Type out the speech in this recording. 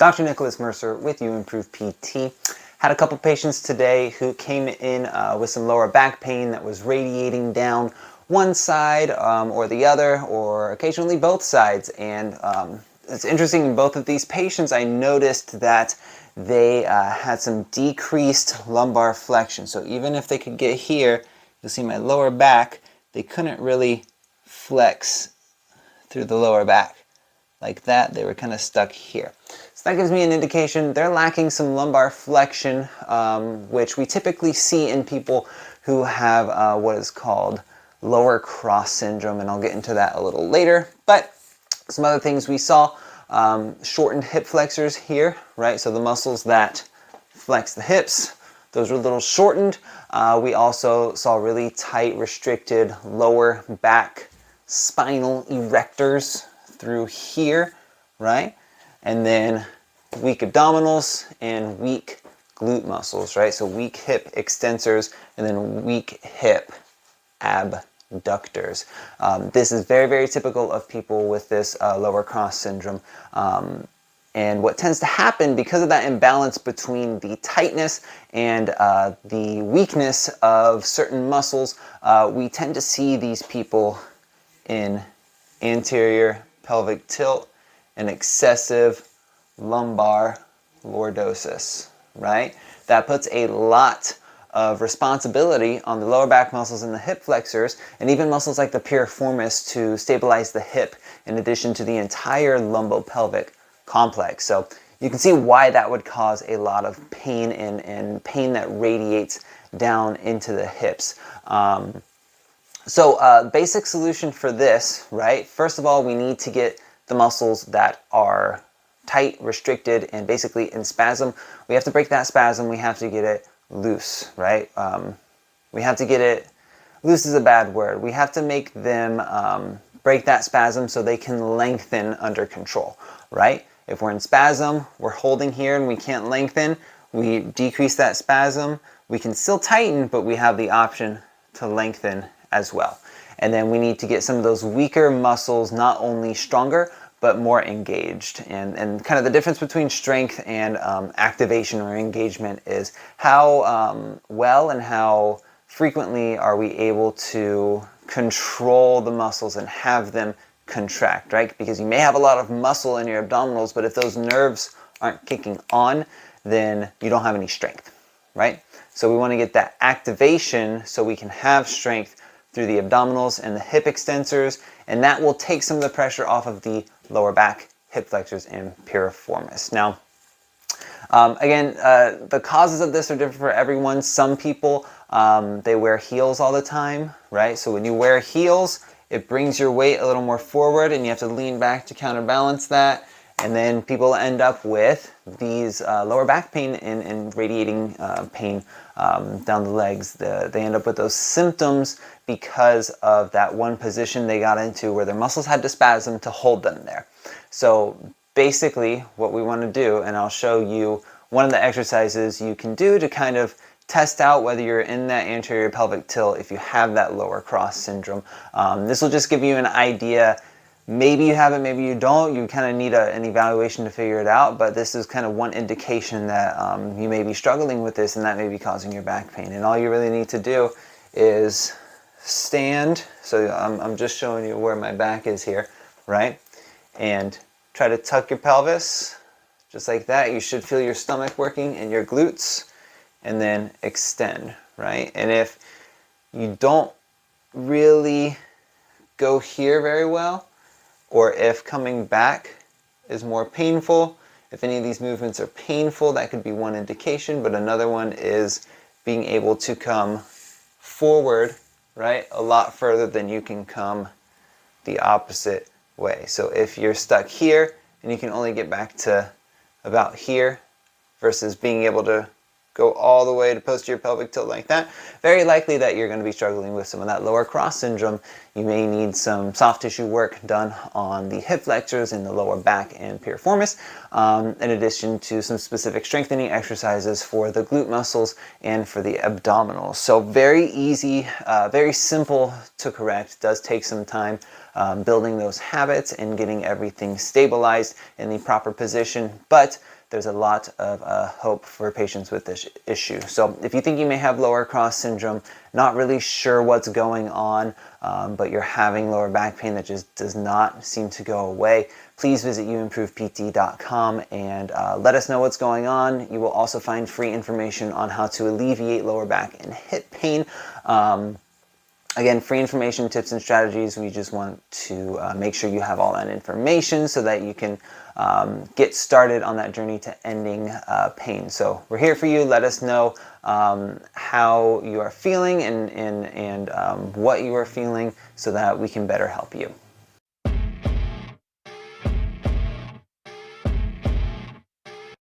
Dr. Nicholas Mercer with uImproved PT. Had a couple patients today who came in with some lower back pain that was radiating down one side or the other, or occasionally both sides. And it's interesting, in both of these patients, I noticed that they had some decreased lumbar flexion. So even if they could get here, you'll see my lower back, they couldn't really flex through the lower back like that. They were kind of stuck here. So that gives me an indication they're lacking some lumbar flexion, which we typically see in people who have what is called lower cross syndrome, and I'll get into that a little later. But some other things we saw, shortened hip flexors here, right? So the muscles that flex the hips, those were a little shortened. We also saw really tight, restricted lower back spinal erectors through here, right? And then weak abdominals and weak glute muscles, right? So weak hip extensors and then weak hip abductors. This is very, very typical of people with this lower cross syndrome. And what tends to happen because of that imbalance between the tightness and the weakness of certain muscles, we tend to see these people in anterior pelvic tilt and excessive lumbar lordosis, right? That puts a lot of responsibility on the lower back muscles and the hip flexors, and even muscles like the piriformis to stabilize the hip, in addition to the entire lumbopelvic complex. So you can see why that would cause a lot of pain and pain that radiates down into the hips. Basic solution for this, right? First of all, we need to get the muscles that are tight, restricted, and basically in spasm. We have to break that spasm. We have to get it loose, right? We have to get it, loose is a bad word. We have to make them break that spasm so they can lengthen under control, right? If we're in spasm, we're holding here and we can't lengthen, we decrease that spasm. We can still tighten, but we have the option to lengthen as well. And then we need to get some of those weaker muscles not only stronger, but more engaged. And kind of the difference between strength and activation or engagement is how well and how frequently are we able to control the muscles and have them contract, right? Because you may have a lot of muscle in your abdominals, but if those nerves aren't kicking on, then you don't have any strength, right? So we want to get that activation so we can have strength through the abdominals and the hip extensors, and that will take some of the pressure off of the lower back, hip flexors, and piriformis. Now, again, the causes of this are different for everyone. Some people, they wear heels all the time, right? So when you wear heels, it brings your weight a little more forward and you have to lean back to counterbalance that. And then people end up with these lower back pain and radiating pain down the legs. They end up with those symptoms because of that one position they got into where their muscles had to spasm to hold them there. So basically what we want to do, and I'll show you one of the exercises you can do to kind of test out whether you're in that anterior pelvic tilt if you have that lower cross syndrome. This will just give you an idea. Maybe you have it, maybe you don't. You kind of need an evaluation to figure it out, but this is kind of one indication that you may be struggling with this and that may be causing your back pain. And all you really need to do is stand. So I'm just showing you where my back is here, right? And try to tuck your pelvis, just like that. You should feel your stomach working and your glutes, and then extend, right? And if you don't really go here very well, or if coming back is more painful, if any of these movements are painful, that could be one indication, but another one is being able to come forward, right, a lot further than you can come the opposite way. So if you're stuck here and you can only get back to about here versus being able to go all the way to posterior pelvic tilt like that, very likely that you're going to be struggling with some of that lower cross syndrome. You may need some soft tissue work done on the hip flexors in the lower back and piriformis, in addition to some specific strengthening exercises for the glute muscles and for the abdominals. So very easy, very simple to correct. Does take some time building those habits and getting everything stabilized in the proper position, but there's a lot of hope for patients with this issue. So if you think you may have lower cross syndrome, not really sure what's going on, but you're having lower back pain that just does not seem to go away, please visit uImprovedpt.com and let us know what's going on. You will also find free information on how to alleviate lower back and hip pain. Again, free information, tips, and strategies. We just want to make sure you have all that information so that you can get started on that journey to ending pain. So we're here for you. Let us know how you are feeling and what you are feeling so that we can better help you.